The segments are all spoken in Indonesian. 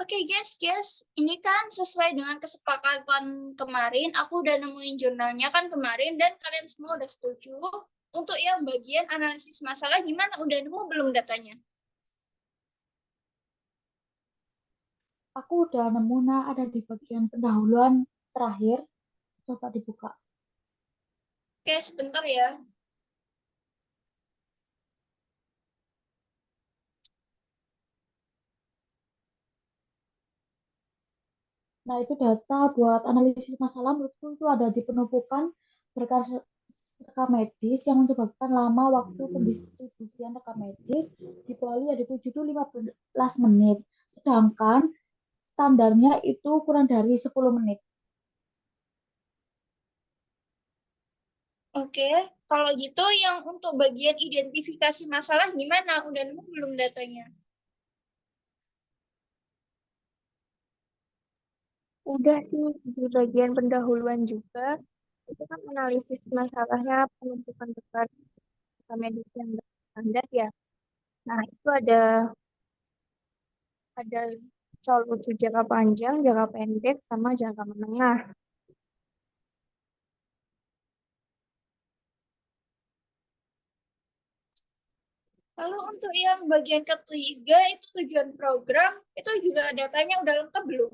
Oke guys, ini kan sesuai dengan kesepakatan kemarin, aku udah nemuin jurnalnya kan kemarin dan kalian semua udah setuju. Untuk yang bagian analisis masalah gimana? Udah nemu belum datanya? Aku udah nemu ada di bagian pendahuluan terakhir. Coba dibuka. Oke, sebentar ya. Nah, itu data buat analisis masalah menurutku itu ada di penumpukan berkas rekam medis yang menyebabkan lama waktu pendistribusian rekam medis di Poli ada 7-15 menit. Sedangkan standarnya itu kurang dari 10 menit. Oke, kalau gitu yang untuk bagian identifikasi masalah gimana? Udah nemu belum datanya? Udah sih di bagian pendahuluan juga, itu kan analisis masalahnya penumpukan beban medis yang standar ya. Nah, itu ada solusi jangka panjang, jangka pendek, sama jangka menengah. Lalu untuk yang bagian ketiga itu tujuan program, itu juga datanya udah lengkap belum?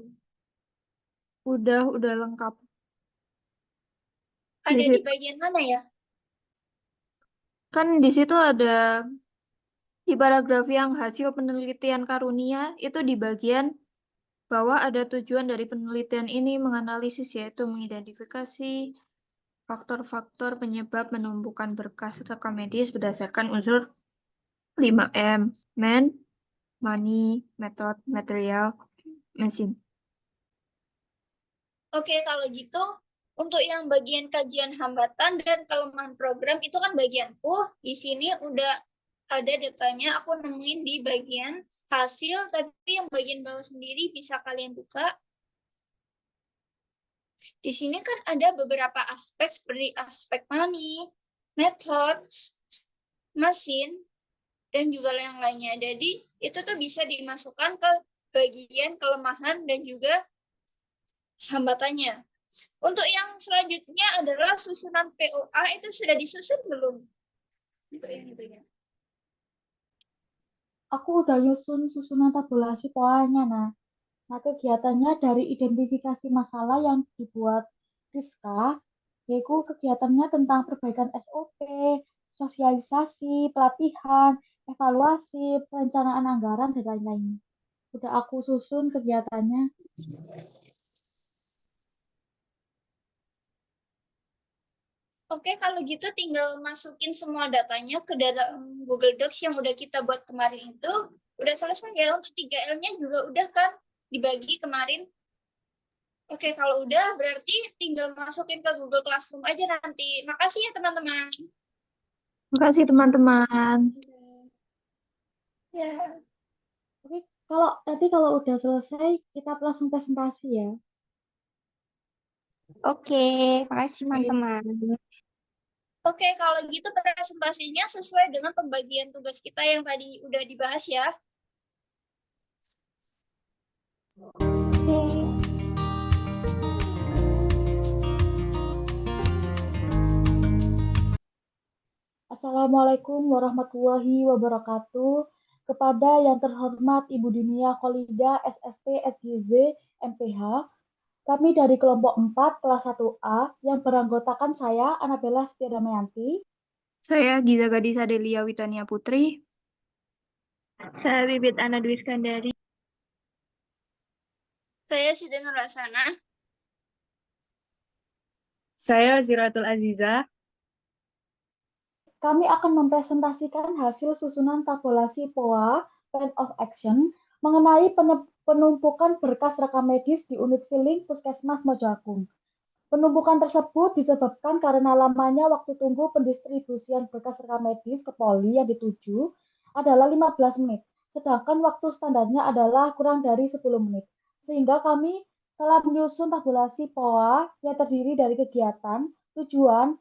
Udah lengkap. Di Ada di situ, bagian mana ya? kan di situ ada di paragraf yang hasil penelitian karunia itu di bagian bahwa ada tujuan dari penelitian ini menganalisis yaitu mengidentifikasi faktor-faktor penyebab penumpukan berkas rekam medis berdasarkan unsur 5M, man, money, method, material, mesin. Oke, kalau gitu untuk yang bagian kajian hambatan dan kelemahan program itu kan bagianku. Di sini udah ada datanya, aku nemuin di bagian hasil, tapi yang bagian bawah sendiri bisa kalian buka. Di sini kan ada beberapa aspek seperti aspek money, methods, mesin, dan juga yang lainnya. Jadi itu tuh bisa dimasukkan ke bagian kelemahan dan juga hambatannya. Untuk yang selanjutnya adalah susunan POA itu sudah disusun belum? Aku udah nyusun susunan tabulasi poinnya. Nah, kegiatannya dari identifikasi masalah yang dibuat Rizka, yaitu kegiatannya tentang perbaikan SOP, sosialisasi, pelatihan, evaluasi, perencanaan anggaran, dan lain-lain. Udah aku susun kegiatannya. Oke, kalau gitu tinggal masukin semua datanya ke dalam Google Docs yang udah kita buat kemarin itu. Udah selesai ya, untuk 3L-nya juga udah kan dibagi kemarin. Oke, kalau udah berarti tinggal masukin ke Google Classroom aja nanti. Makasih ya teman-teman. Terima kasih teman-teman. Ya. Oke, kalau udah selesai, kita langsung presentasi ya. Oke, makasih Oke. teman-teman. Oke, kalau gitu presentasinya sesuai dengan pembagian tugas kita yang tadi udah dibahas ya. Oke. Assalamualaikum warahmatullahi wabarakatuh. Kepada yang terhormat Ibu Dinia Kholida SST SGZ MPH, kami dari kelompok 4 kelas 1A yang beranggotakan saya, Anabella Setia Damayanti. Saya Giza Gadis Adelia Witania Putri. Saya Bibit Ana Dwi Skandari. Saya Siti Nurasana. Saya Ziratul Aziza. Kami akan mempresentasikan hasil susunan tabulasi POA Plan of Action mengenai penumpukan berkas rekam medis di unit filling Puskesmas Mojoagung. Penumpukan tersebut disebabkan karena lamanya waktu tunggu pendistribusian berkas rekam medis ke poli yang dituju adalah 15 menit, sedangkan waktu standarnya adalah kurang dari 10 menit. Sehingga kami telah menyusun tabulasi POA yang terdiri dari kegiatan, tujuan,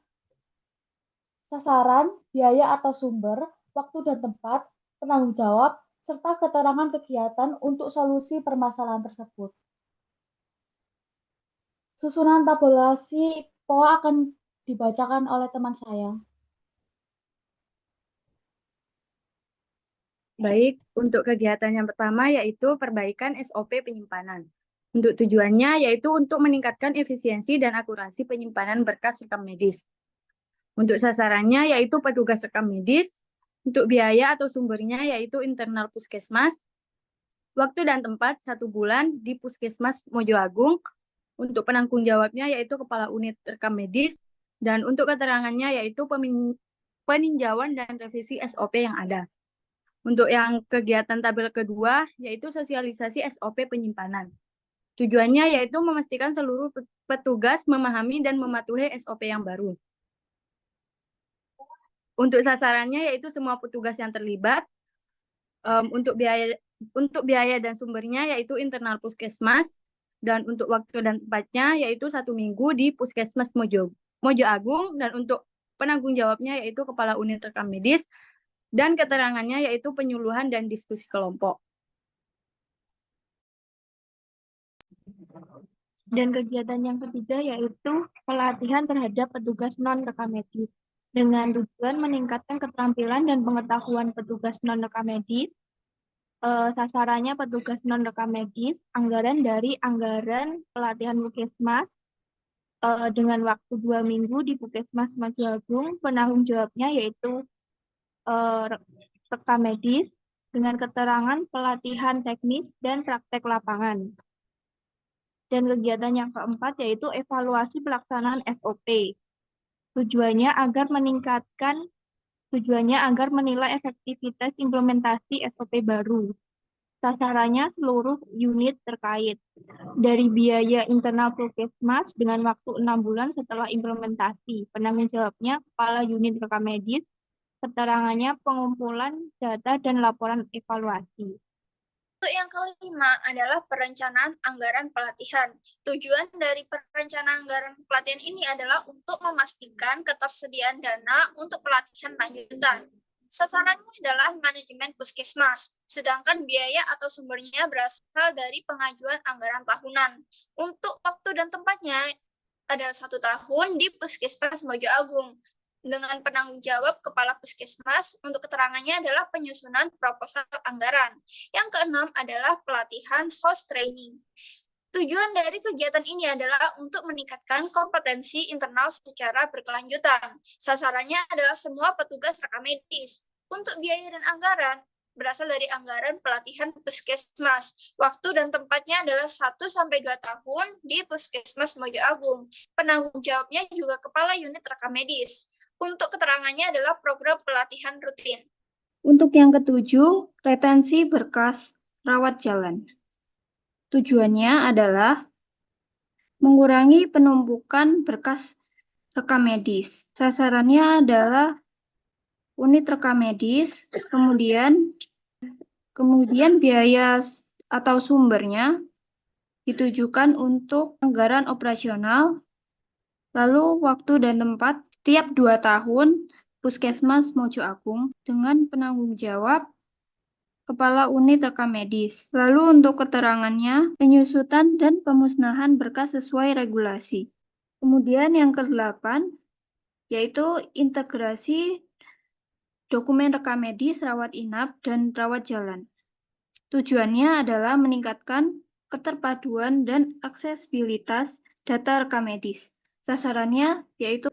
sasaran, biaya atau sumber, waktu dan tempat, penanggung jawab, serta keterangan kegiatan untuk solusi permasalahan tersebut. Susunan tabulasi POA akan dibacakan oleh teman saya. Baik, untuk kegiatan yang pertama yaitu perbaikan SOP penyimpanan. Untuk tujuannya yaitu untuk meningkatkan efisiensi dan akurasi penyimpanan berkas rekam medis. Untuk sasarannya yaitu petugas rekam medis. Untuk biaya atau sumbernya yaitu internal puskesmas. Waktu dan tempat 1 bulan di Puskesmas Mojo Agung. Untuk penanggung jawabnya yaitu Kepala Unit Rekam Medis. Dan untuk keterangannya yaitu peninjauan dan revisi SOP yang ada. Untuk yang kegiatan tabel kedua, yaitu sosialisasi SOP penyimpanan. Tujuannya yaitu memastikan seluruh petugas memahami dan mematuhi SOP yang baru. Untuk sasarannya yaitu semua petugas yang terlibat. Untuk biaya dan sumbernya yaitu internal puskesmas. Dan untuk waktu dan tempatnya yaitu 1 minggu di Puskesmas Mojo Agung. Dan untuk penanggung jawabnya yaitu Kepala Unit Rekam Medis. Dan keterangannya yaitu penyuluhan dan diskusi kelompok. Dan kegiatan yang ketiga yaitu pelatihan terhadap petugas non-rekam medis dengan tujuan meningkatkan keterampilan dan pengetahuan petugas non-rekam medis. Sasarannya petugas non-rekam medis, anggaran dari anggaran pelatihan Puskesmas dengan waktu 2 minggu di Puskesmas Mojo Agung. Penanggung jawabnya yaitu rekam medis dengan keterangan pelatihan teknis dan praktek lapangan. Dan kegiatan yang keempat yaitu evaluasi pelaksanaan SOP. Tujuannya agar menilai efektivitas implementasi SOP baru. Sasarannya seluruh unit terkait. Dari biaya internal Puskesmas dengan waktu 6 bulan setelah implementasi. Penanggung jawabnya Kepala Unit Rekam Medis. Keterangannya pengumpulan data dan laporan evaluasi. Untuk yang kelima adalah perencanaan anggaran pelatihan. Tujuan dari perencanaan anggaran pelatihan ini adalah untuk memastikan ketersediaan dana untuk pelatihan lanjutan. Sasarannya adalah manajemen puskesmas, sedangkan biaya atau sumbernya berasal dari pengajuan anggaran tahunan. Untuk waktu dan tempatnya adalah 1 tahun di Puskesmas Mojo Agung. Dengan penanggung jawab Kepala Puskesmas, untuk keterangannya adalah penyusunan proposal anggaran. Yang keenam adalah pelatihan host training. Tujuan dari kegiatan ini adalah untuk meningkatkan kompetensi internal secara berkelanjutan. Sasarannya adalah semua petugas rekam medis. Untuk biaya dan anggaran, berasal dari anggaran pelatihan Puskesmas. Waktu dan tempatnya adalah 1-2 tahun di Puskesmas Mojo Agung. Penanggung jawabnya juga Kepala Unit Rekam Medis. Untuk keterangannya adalah program pelatihan rutin. Untuk yang ketujuh, retensi berkas rawat jalan. Tujuannya adalah mengurangi penumpukan berkas rekam medis. Sasarannya adalah unit rekam medis, kemudian biaya atau sumbernya ditujukan untuk anggaran operasional, lalu waktu dan tempat setiap 2 tahun Puskesmas Mojo Agung dengan penanggung jawab Kepala Unit Rekam Medis. Lalu untuk keterangannya, penyusutan dan pemusnahan berkas sesuai regulasi. Kemudian yang ke-8, yaitu integrasi dokumen rekam medis, rawat inap, dan rawat jalan. Tujuannya adalah meningkatkan keterpaduan dan aksesibilitas data rekam medis. Sasarannya yaitu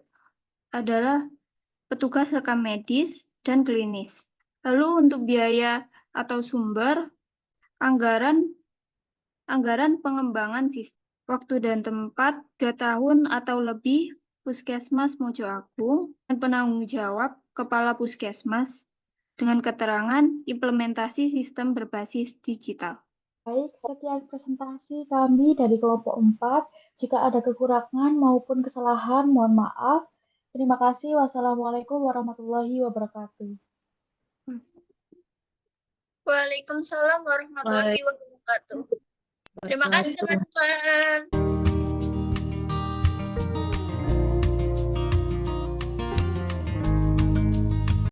adalah petugas rekam medis dan klinis. Lalu untuk biaya atau sumber, anggaran pengembangan sistem, waktu dan tempat 3 tahun atau lebih Puskesmas Mojo Agung, dan penanggung jawab Kepala Puskesmas dengan keterangan implementasi sistem berbasis digital. Baik, sekian presentasi kami dari kelompok 4. Jika ada kekurangan maupun kesalahan, mohon maaf. Terima kasih. Wassalamualaikum warahmatullahi wabarakatuh. Waalaikumsalam warahmatullahi wabarakatuh. Terima kasih teman-teman.